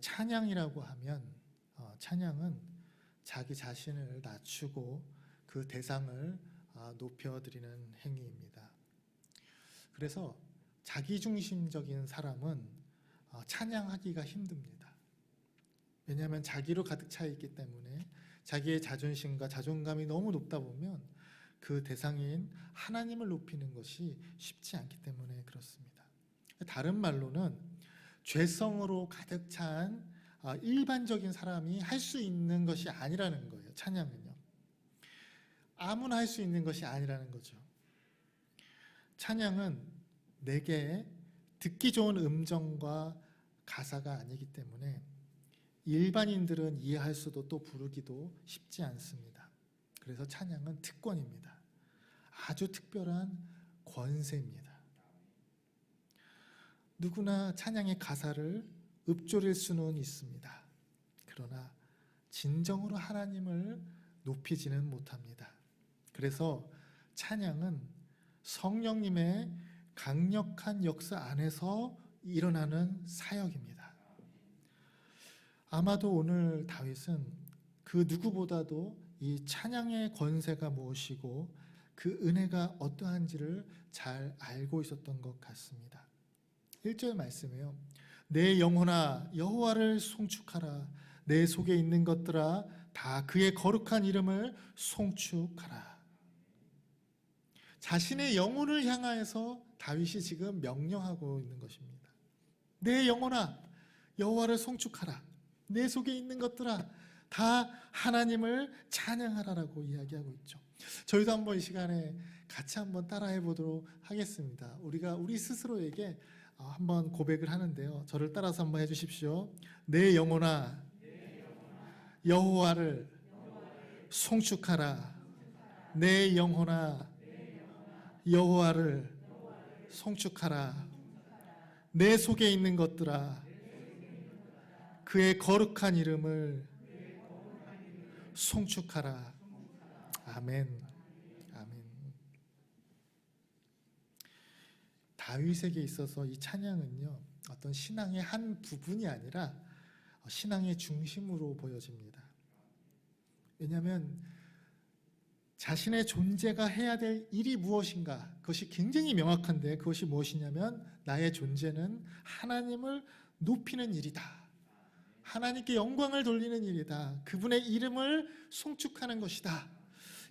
찬양이라고 하면 찬양은 자기 자신을 낮추고 그 대상을 높여드리는 행위입니다. 그래서 자기중심적인 사람은 찬양하기가 힘듭니다. 왜냐하면 자기로 가득 차 있기 때문에 자기의 자존심과 자존감이 너무 높다 보면 그 대상인 하나님을 높이는 것이 쉽지 않기 때문에 그렇습니다. 다른 말로는 죄성으로 가득 찬 일반적인 사람이 할 수 있는 것이 아니라는 거예요. 찬양은요. 아무나 할 수 있는 것이 아니라는 거죠. 찬양은 내게 듣기 좋은 음정과 가사가 아니기 때문에 일반인들은 이해할 수도 또 부르기도 쉽지 않습니다. 그래서 찬양은 특권입니다. 아주 특별한 권세입니다. 누구나 찬양의 가사를 읊조릴 수는 있습니다. 그러나 진정으로 하나님을 높이지는 못합니다. 그래서 찬양은 성령님의 강력한 역사 안에서 일어나는 사역입니다. 아마도 오늘 다윗은 그 누구보다도 이 찬양의 권세가 무엇이고 그 은혜가 어떠한지를 잘 알고 있었던 것 같습니다. 1절 말씀이에요. 내 영혼아 여호와를 송축하라. 내 속에 있는 것들아 다 그의 거룩한 이름을 송축하라. 자신의 영혼을 향하여서 다윗이 지금 명령하고 있는 것입니다. 내 영혼아 여호와를 송축하라. 내 속에 있는 것들아 다 하나님을 찬양하라라고 이야기하고 있죠. 저희도 한번 이 시간에 같이 한번 따라해 보도록 하겠습니다. 우리가 우리 스스로에게 한번 고백을 하는데요. 저를 따라서 한번 해주십시오. 내 영혼아 여호와를 송축하라. 내 영혼아 여호와를 송축하라. 내 속에 있는 것들아 그의 거룩한 이름을 송축하라. 아멘. 아멘. 다윗에게 있어서 이 찬양은요, 어떤 신앙의 한 부분이 아니라 신앙의 중심으로 보여집니다. 왜냐하면 자신의 존재가 해야 될 일이 무엇인가, 그것이 굉장히 명확한데 그것이 무엇이냐면 나의 존재는 하나님을 높이는 일이다. 하나님께 영광을 돌리는 일이다. 그분의 이름을 송축하는 것이다.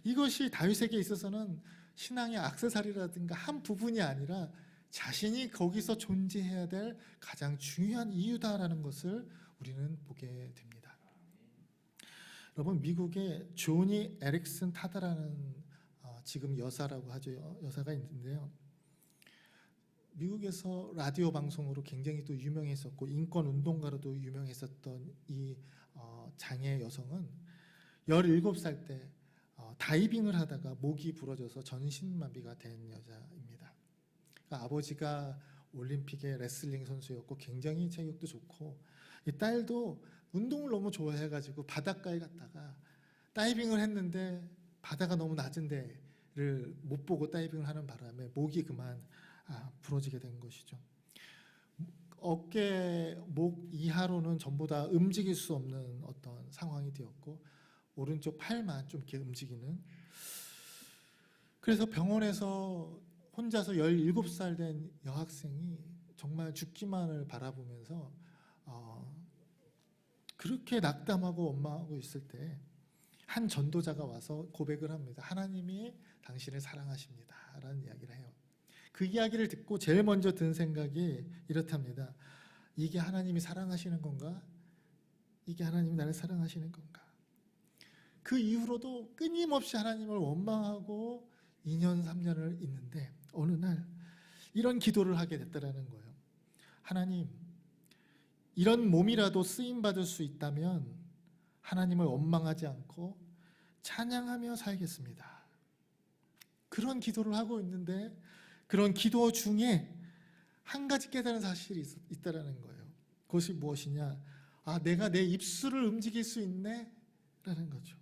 이것이 다윗에게 있어서는 신앙의 액세서리라든가 한 부분이 아니라 자신이 거기서 존재해야 될 가장 중요한 이유다라는 것을 우리는 보게 됩니다. 여러분, 미국에 조니 에릭슨 타다라는 지금 여사라고 하죠. 여사가 있는데요. 미국에서 라디오 방송으로 굉장히 또 유명했었고 인권 운동가로도 유명했었던 이 장애 여성은 17살 때 다이빙을 하다가 목이 부러져서 전신마비가 된 여자입니다. 그러니까 아버지가 올림픽의 레슬링 선수였고 굉장히 체격도 좋고 이 딸도 운동을 너무 좋아해가지고 바닷가에 갔다가 다이빙을 했는데 바다가 너무 낮은 데를 못 보고 다이빙을 하는 바람에 목이 그만 부러지게 된 것이죠. 어깨, 목 이하로는 전부 다 움직일 수 없는 어떤 상황이 되었고 오른쪽 팔만 좀 이렇게 움직이는. 그래서 병원에서 혼자서 17살 된 여학생이 정말 죽기만을 바라보면서 그렇게 낙담하고 원망하고 있을 때 한 전도자가 와서 고백을 합니다. 하나님이 당신을 사랑하십니다 라는 이야기를 해요. 그 이야기를 듣고 제일 먼저 든 생각이 이렇답니다. 이게 하나님이 사랑하시는 건가? 이게 하나님이 나를 사랑하시는 건가? 그 이후로도 끊임없이 하나님을 원망하고 2년 3년을 있는데 어느 날 이런 기도를 하게 됐다라는 거예요. 하나님, 이런 몸이라도 쓰임받을 수 있다면 하나님을 원망하지 않고 찬양하며 살겠습니다. 그런 기도를 하고 있는데 그런 기도 중에 한 가지 깨달은 사실이 있다라는 거예요. 그것이 무엇이냐? 내가 내 입술을 움직일 수 있네? 라는 거죠.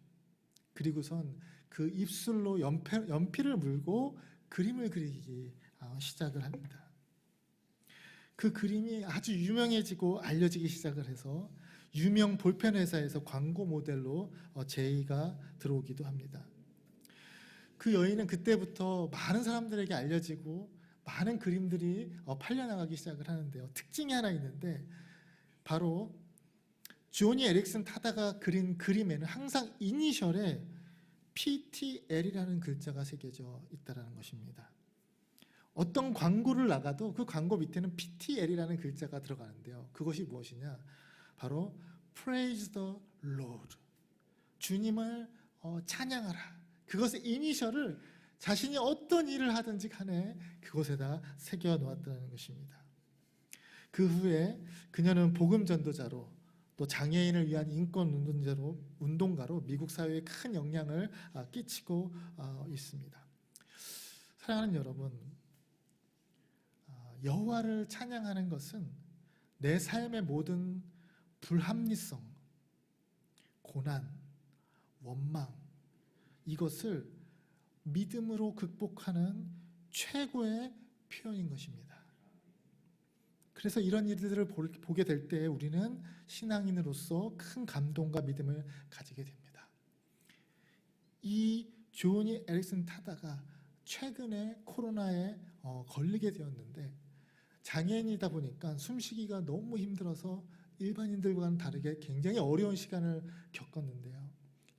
그리고선 그 입술로 연필을 물고 그림을 그리기 시작을 합니다. 그 그림이 아주 유명해지고 알려지기 시작을 해서 유명 볼펜 회사에서 광고 모델로 제의가 들어오기도 합니다. 그 여인은 그때부터 많은 사람들에게 알려지고 많은 그림들이 팔려나가기 시작을 하는데요. 특징이 하나 있는데 바로 조니 에릭슨 타다가 그린 그림에는 항상 이니셜에 PTL이라는 글자가 새겨져 있다는 것입니다. 어떤 광고를 나가도 그 광고 밑에는 PTL이라는 글자가 들어가는데요. 그것이 무엇이냐? 바로 Praise the Lord. 주님을 찬양하라. 그것의 이니셜을 자신이 어떤 일을 하든지 간에 그곳에다 새겨 놓았다는 것입니다. 그 후에 그녀는 복음 전도자로 또 장애인을 위한 인권 운동가로 미국 사회에 큰 영향을 끼치고 있습니다. 사랑하는 여러분, 여호와를 찬양하는 것은 내 삶의 모든 불합리성, 고난, 원망 이것을 믿음으로 극복하는 최고의 표현인 것입니다. 그래서 이런 일들을 보게 될 때 우리는 신앙인으로서 큰 감동과 믿음을 가지게 됩니다. 이 조니 에릭슨 타다가 최근에 코로나에 걸리게 되었는데 장애인이다 보니까 숨쉬기가 너무 힘들어서 일반인들과는 다르게 굉장히 어려운 시간을 겪었는데요.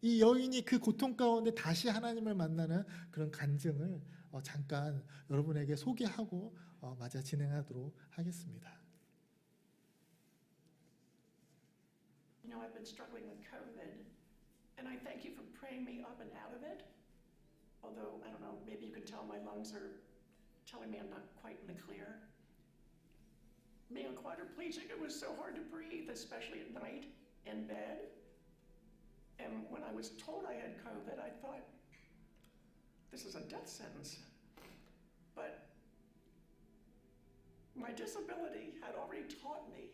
이 여인이 그 고통 가운데 다시 하나님을 만나는 그런 간증을 잠깐 여러분에게 소개하고 마저 진행하도록 하겠습니다. You know, I've been struggling with COVID, and I thank you for praying me up and out of it. Although, I don't know, maybe you can tell my lungs are telling me I'm not quite in the clear. Being a quadriplegic, it was so hard to breathe, especially at night in bed. And when I was told I had COVID, I thought, this is a death sentence. But my disability had already taught me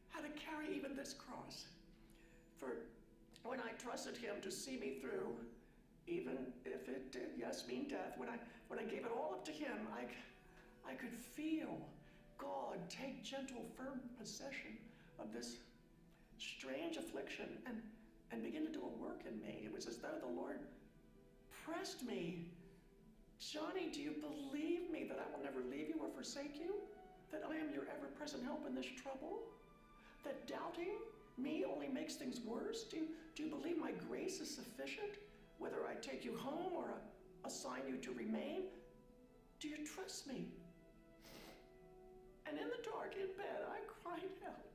how to carry even this cross. For when I trusted him to see me through, even if it did, yes, mean death, when I gave it all up to him, I could feel God take gentle, firm possession of this strange affliction and begin to do a work in me. It was as though the Lord pressed me. Johnny, do you believe me that I will never leave you or forsake you? That I am your ever-present help in this trouble? That doubting me only makes things worse? Do you believe my grace is sufficient? Whether I take you home or assign you to remain? Do you trust me? And in the dark, in bed, I cried out,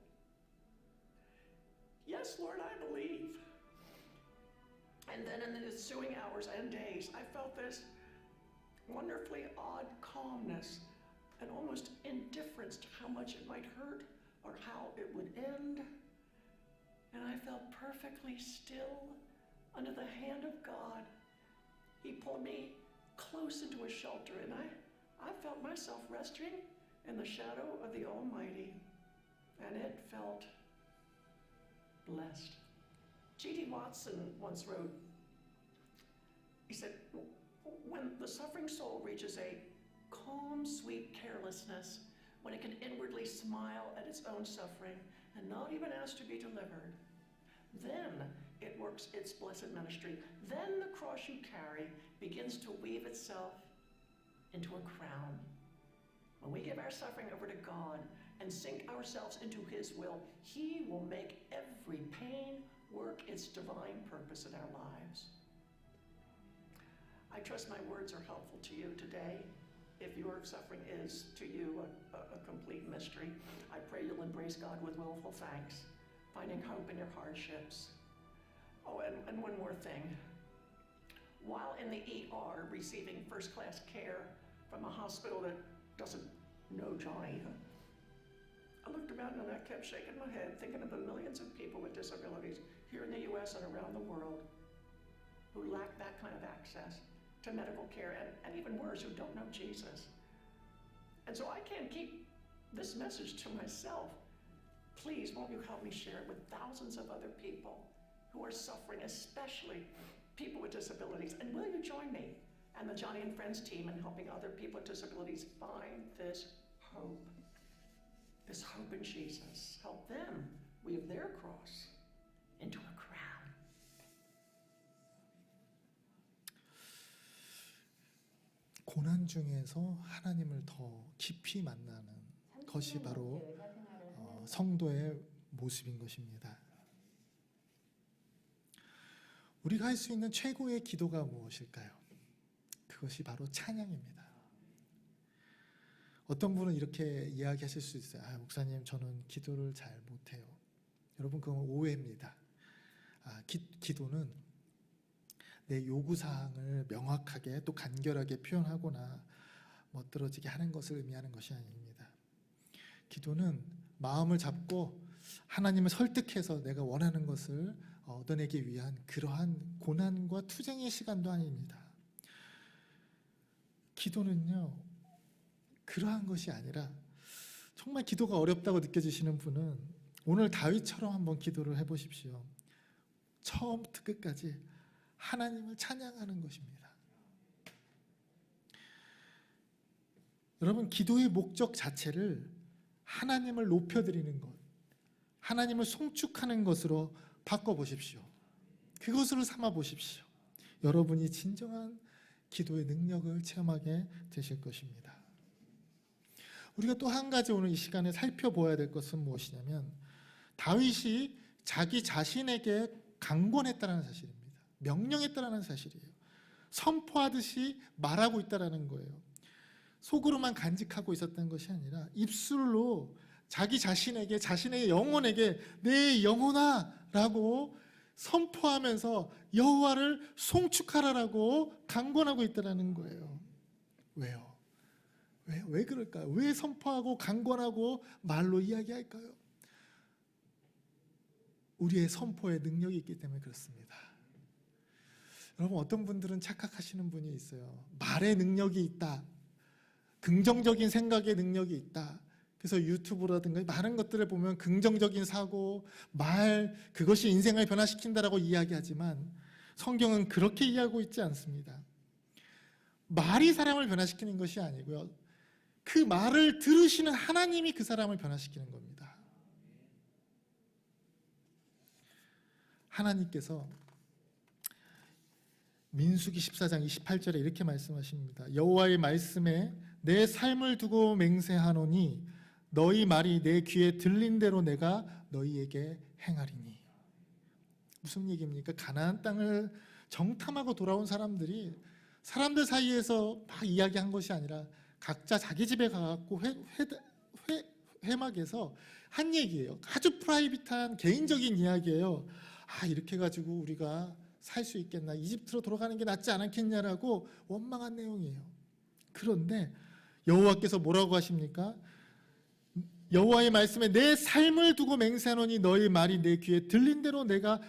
yes, Lord, I believe. And then in the ensuing hours and days, I felt this wonderfully odd calmness and almost indifference to how much it might hurt or how it would end. And I felt perfectly still under the hand of God. He pulled me close into a shelter, and I felt myself resting in the shadow of the Almighty, and it felt blessed. G.D. Watson once wrote, he said, when the suffering soul reaches a calm, sweet carelessness, when it can inwardly smile at its own suffering and not even ask to be delivered, then it works its blessed ministry. Then the cross you carry begins to weave itself into a crown. When we give our suffering over to God and sink ourselves into his will, he will make every pain work its divine purpose in our lives. I trust my words are helpful to you today. If your suffering is to you a complete mystery, I pray you'll embrace God with willful thanks, finding hope in your hardships. Oh, and one more thing. While in the ER receiving first-class care from a hospital that doesn't know Johnny, I looked around and I kept shaking my head, thinking of the millions of people with disabilities here in the U.S. and around the world who lack that kind of access to medical care, and even worse, who don't know Jesus. And so I can't keep this message to myself. Please, won't you help me share it with thousands of other people who are suffering, especially people with disabilities? And will you join me and the Johnny and Friends team in helping other people with disabilities find this hope? this hope in Jesus. Help them weave their cross into a crown. 고난 중에서 하나님을 더 깊이 만나는 것이 바로 성도의 모습인 것입니다. 우리가 할 수 있는 최고의 기도가 무엇일까요? 그것이 바로 찬양입니다. 어떤 분은 이렇게 이야기하실 수 있어요. 목사님, 저는 기도를 잘 못해요. 여러분, 그건 오해입니다. 기도는 내 요구사항을 명확하게 또 간결하게 표현하거나 멋들어지게 하는 것을 의미하는 것이 아닙니다. 기도는 마음을 잡고 하나님을 설득해서 내가 원하는 것을 얻어내기 위한 그러한 고난과 투쟁의 시간도 아닙니다. 기도는요, 그러한 것이 아니라 정말 기도가 어렵다고 느껴지시는 분은 오늘 다윗처럼 한번 기도를 해보십시오. 처음부터 끝까지 하나님을 찬양하는 것입니다. 여러분, 기도의 목적 자체를 하나님을 높여드리는 것, 하나님을 송축하는 것으로 바꿔보십시오. 그것으로 삼아보십시오. 여러분이 진정한 기도의 능력을 체험하게 되실 것입니다. 우리가 또 한 가지 오늘 이 시간에 살펴보아야 될 것은 무엇이냐면, 다윗이 자기 자신에게 강권했다는 사실입니다. 명령했다는 사실이에요. 선포하듯이 말하고 있다는 거예요. 속으로만 간직하고 있었던 것이 아니라 입술로 자기 자신에게, 자신의 영혼에게 내 영혼아 라고 선포하면서 여호와를 송축하라라고 강권하고 있다는 거예요. 왜요? 왜 그럴까요? 왜 선포하고 강권하고 말로 이야기할까요? 우리의 선포의 능력이 있기 때문에 그렇습니다. 여러분, 어떤 분들은 착각하시는 분이 있어요. 말의 능력이 있다, 긍정적인 생각의 능력이 있다. 그래서 유튜브라든가 많은 것들을 보면 긍정적인 사고, 말, 그것이 인생을 변화시킨다라고 이야기하지만 성경은 그렇게 이해하고 있지 않습니다. 말이 사람을 변화시키는 것이 아니고요, 그 말을 들으시는 하나님이 그 사람을 변화시키는 겁니다. 하나님께서 민수기 14장 28절에 이렇게 말씀하십니다. 여호와의 말씀에 내 삶을 두고 맹세하노니 너희 말이 내 귀에 들린 대로 내가 너희에게 행하리니. 무슨 얘기입니까? 가나안 땅을 정탐하고 돌아온 사람들이 사람들 사이에서 막 이야기한 것이 아니라 각자 자기 집에 가갖고 회막에서 한 얘기예요. 아주 프라이빗한 개인적인 이야기예요. 이렇게 가지고 우리가 살 수 있겠나, 이집트로 돌아가는 게 낫지 않았겠냐라고 원망한 내용이에요. 그런데 여호와께서 뭐라고 하십니까? 여호와의 말씀에 내 삶을 두고 맹세하노니 너희 말이 내 귀에 들린 대로 내가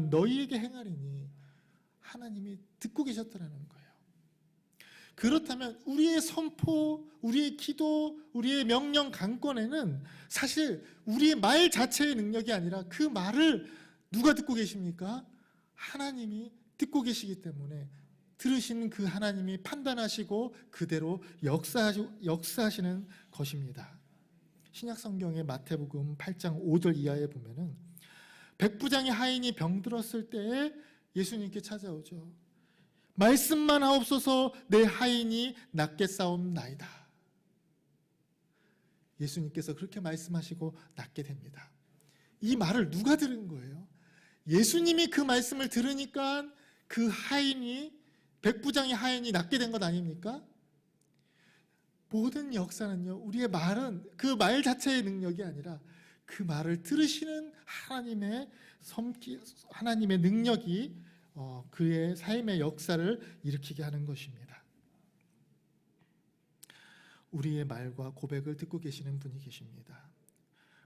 너희에게 행하리니. 하나님이 듣고 계셨다는 거예요. 그렇다면 우리의 선포, 우리의 기도, 우리의 명령 강권에는 사실 우리의 말 자체의 능력이 아니라 그 말을 누가 듣고 계십니까? 하나님이 듣고 계시기 때문에 들으시는 그 하나님이 판단하시고 그대로 역사하시는 것입니다. 신약성경의 마태복음 8장 5절 이하에 보면은 백부장의 하인이 병들었을 때에 예수님께 찾아오죠. 말씀만 하옵소서 내 하인이 낫겠사옵나이다. 예수님께서 그렇게 말씀하시고 낫게 됩니다. 이 말을 누가 들은 거예요? 예수님이 그 말씀을 들으니까 그 하인이, 백부장의 하인이 낫게 된 것 아닙니까? 모든 역사는요, 우리의 말은 그 말 자체의 능력이 아니라 그 말을 들으시는 하나님의 능력이 그의 삶의 역사를 일으키게 하는 것입니다. 우리의 말과 고백을 듣고 계시는 분이 계십니다.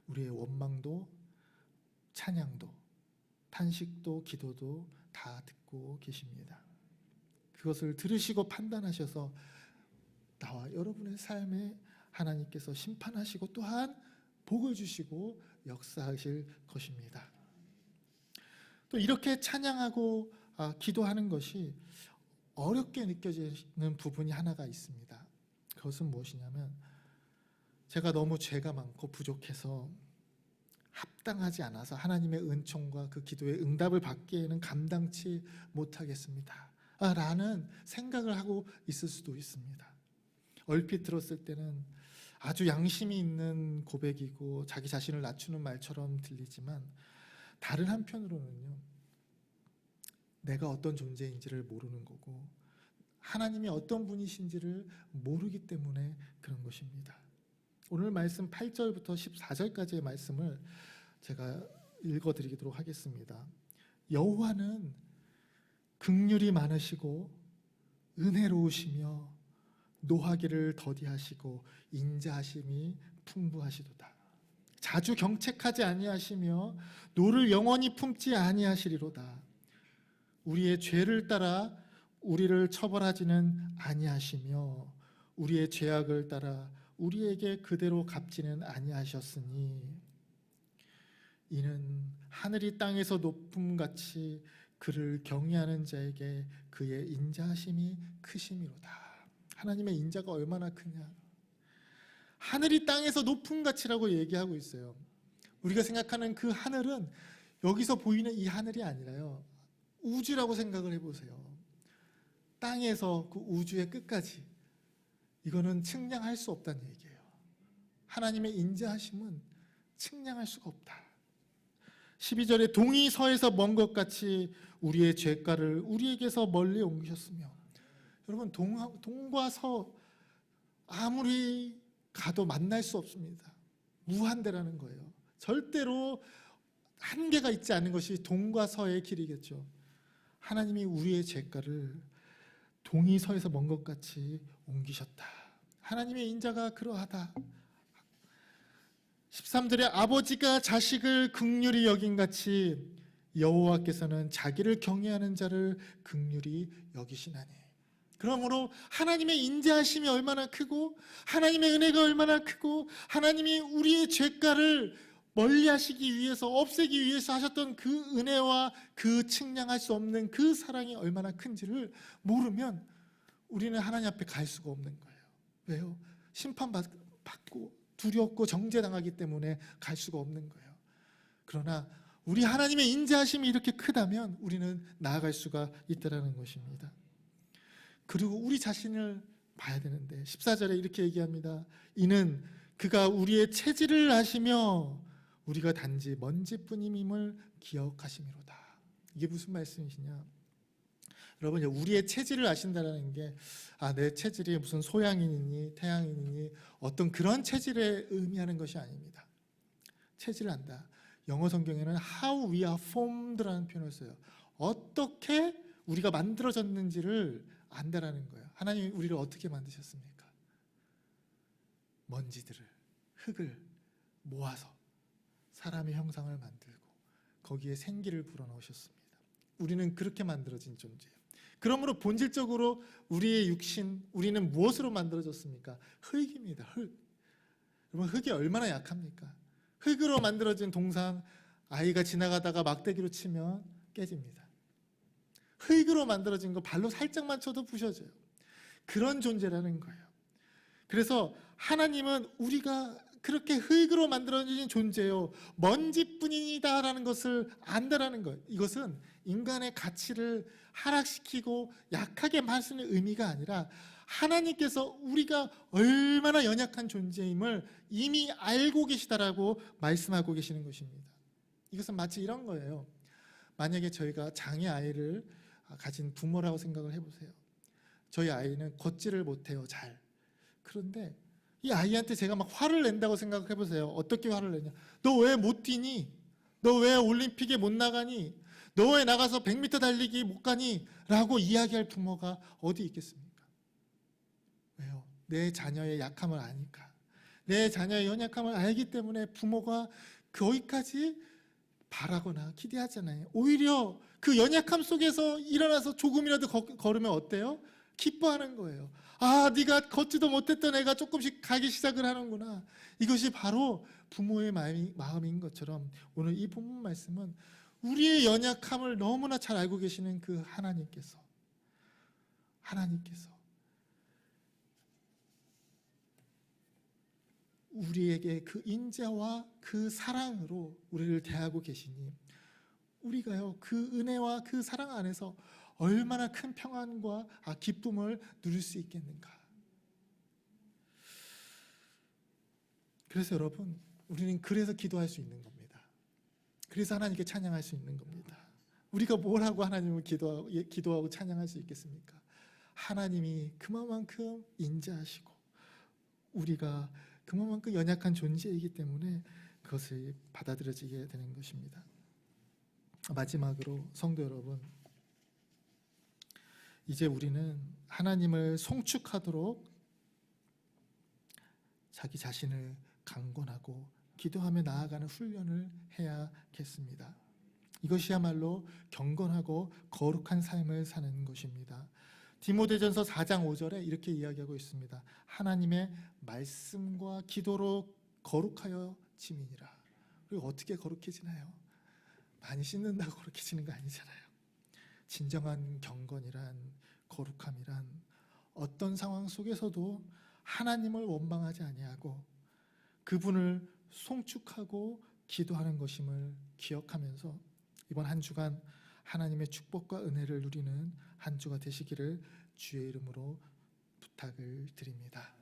우리의 원망도, 찬양도, 탄식도, 기도도 다 듣고 계십니다. 그것을 들으시고 판단하셔서 나와 여러분의 삶에 하나님께서 심판하시고 또한 복을 주시고 역사하실 것입니다. 또 이렇게 찬양하고 기도하는 것이 어렵게 느껴지는 부분이 하나가 있습니다. 그것은 무엇이냐면, 제가 너무 죄가 많고 부족해서 합당하지 않아서 하나님의 은총과 그 기도의 응답을 받기에는 감당치 못하겠습니다 라는 생각을 하고 있을 수도 있습니다. 얼핏 들었을 때는 아주 양심이 있는 고백이고 자기 자신을 낮추는 말처럼 들리지만, 다른 한편으로는요, 내가 어떤 존재인지를 모르는 거고 하나님이 어떤 분이신지를 모르기 때문에 그런 것입니다. 오늘 말씀 8절부터 14절까지의 말씀을 제가 읽어드리도록 하겠습니다. 여호와는 긍휼이 많으시고 은혜로우시며 노하기를 더디하시고 인자하심이 풍부하시도다. 자주 경책하지 아니하시며 노를 영원히 품지 아니하시리로다. 우리의 죄를 따라 우리를 처벌하지는 아니하시며 우리의 죄악을 따라 우리에게 그대로 갚지는 아니하셨으니 이는 하늘이 땅에서 높음같이 그를 경외하는 자에게 그의 인자하심이 크심이로다. 하나님의 인자가 얼마나 크냐. 하늘이 땅에서 높음같이라고 얘기하고 있어요. 우리가 생각하는 그 하늘은 여기서 보이는 이 하늘이 아니라요, 우주라고 생각을 해보세요. 땅에서 그 우주의 끝까지, 이거는 측량할 수 없다는 얘기예요. 하나님의 인자하심은 측량할 수가 없다. 12절에 동이 서에서 먼 것 같이 우리의 죄가를 우리에게서 멀리 옮기셨으며, 여러분 동과 서 아무리 가도 만날 수 없습니다. 무한대라는 거예요. 절대로 한계가 있지 않은 것이 동과 서의 길이겠죠. 하나님이 우리의 죄가를 동이 서에서 먼 것 같이 옮기셨다. 하나님의 인자가 그러하다. 13절에 아버지가 자식을 긍휼히 여긴같이 여호와께서는 자기를 경외하는 자를 긍휼히 여기시나니. 그러므로 하나님의 인자하심이 얼마나 크고 하나님의 은혜가 얼마나 크고 하나님이 우리의 죄가를 멀리하시기 위해서, 없애기 위해서 하셨던 그 은혜와 그 측량할 수 없는 그 사랑이 얼마나 큰지를 모르면 우리는 하나님 앞에 갈 수가 없는 거예요. 왜요? 심판받고 두렵고 정죄당하기 때문에 갈 수가 없는 거예요. 그러나 우리 하나님의 인자하심이 이렇게 크다면 우리는 나아갈 수가 있다는 것입니다. 그리고 우리 자신을 봐야 되는데 14절에 이렇게 얘기합니다. 이는 그가 우리의 체질을 아시며 우리가 단지 먼지뿐임을 기억하심이로다. 이게 무슨 말씀이시냐? 여러분, 우리의 체질을 아신다는 게 내 체질이 무슨 소양인이니 태양인이니 어떤 그런 체질에 의미하는 것이 아닙니다. 체질을 안다. 영어 성경에는 how we are formed라는 표현을 써요. 어떻게 우리가 만들어졌는지를 안다라는 거예요. 하나님이 우리를 어떻게 만드셨습니까? 먼지들을, 흙을 모아서 사람의 형상을 만들고 거기에 생기를 불어넣으셨습니다. 우리는 그렇게 만들어진 존재예요. 그러므로 본질적으로 우리의 육신, 우리는 무엇으로 만들어졌습니까? 흙입니다. 흙. 여러분, 흙이 얼마나 약합니까? 흙으로 만들어진 동상, 아이가 지나가다가 막대기로 치면 깨집니다. 흙으로 만들어진 거 발로 살짝만 쳐도 부셔져요. 그런 존재라는 거예요. 그래서 하나님은 우리가 그렇게 흙으로 만들어진 존재요, 먼지뿐이다라는 것을 안다라는 거예요. 이것은 인간의 가치를 하락시키고 약하게 말씀의 의미가 아니라 하나님께서 우리가 얼마나 연약한 존재임을 이미 알고 계시다라고 말씀하고 계시는 것입니다. 이것은 마치 이런 거예요. 만약에 저희가 장애 아이를 가진 부모라고 생각을 해보세요. 저희 아이는 걷지를 못해요, 잘. 그런데 이 아이한테 제가 막 화를 낸다고 생각해보세요. 어떻게 화를 내냐? 너 왜 못 뛰니? 너 왜 올림픽에 못 나가니? 너 왜 나가서 100m 달리기 못 가니? 라고 이야기할 부모가 어디 있겠습니까? 왜요? 내 자녀의 약함을 아니까. 내 자녀의 연약함을 알기 때문에 부모가 거기까지 바라거나 기대하잖아요. 오히려 그 연약함 속에서 일어나서 조금이라도 걸으면 어때요? 기뻐하는 거예요. 아, 네가 걷지도 못했던 애가 조금씩 가기 시작을 하는구나. 이것이 바로 부모의 마음인 것처럼 오늘 이 본문 말씀은 우리의 연약함을 너무나 잘 알고 계시는 그 하나님께서 우리에게 그 인자와 그 사랑으로 우리를 대하고 계시니 우리가요 그 은혜와 그 사랑 안에서 얼마나 큰 평안과 기쁨을 누릴 수 있겠는가. 그래서 여러분, 우리는 그래서 기도할 수 있는 겁니다. 그래서 하나님께 찬양할 수 있는 겁니다. 우리가 뭘 하고 하나님을 기도하고 찬양할 수 있겠습니까? 하나님이 그만큼 인자하시고 우리가 그만큼 연약한 존재이기 때문에 그것을 받아들여지게 되는 것입니다. 마지막으로 성도 여러분, 이제 우리는 하나님을 송축하도록 자기 자신을 강권하고 기도하며 나아가는 훈련을 해야겠습니다. 이것이야말로 경건하고 거룩한 삶을 사는 것입니다. 디모데전서 4장 5절에 이렇게 이야기하고 있습니다. 하나님의 말씀과 기도로 거룩하여 지민이라. 그리고 어떻게 거룩해지나요? 많이 씻는다고 거룩해지는 거 아니잖아요. 진정한 경건이란, 거룩함이란 어떤 상황 속에서도 하나님을 원망하지 아니하고 그분을 송축하고 기도하는 것임을 기억하면서 이번 한 주간 하나님의 축복과 은혜를 누리는 한 주가 되시기를 주의 이름으로 부탁을 드립니다.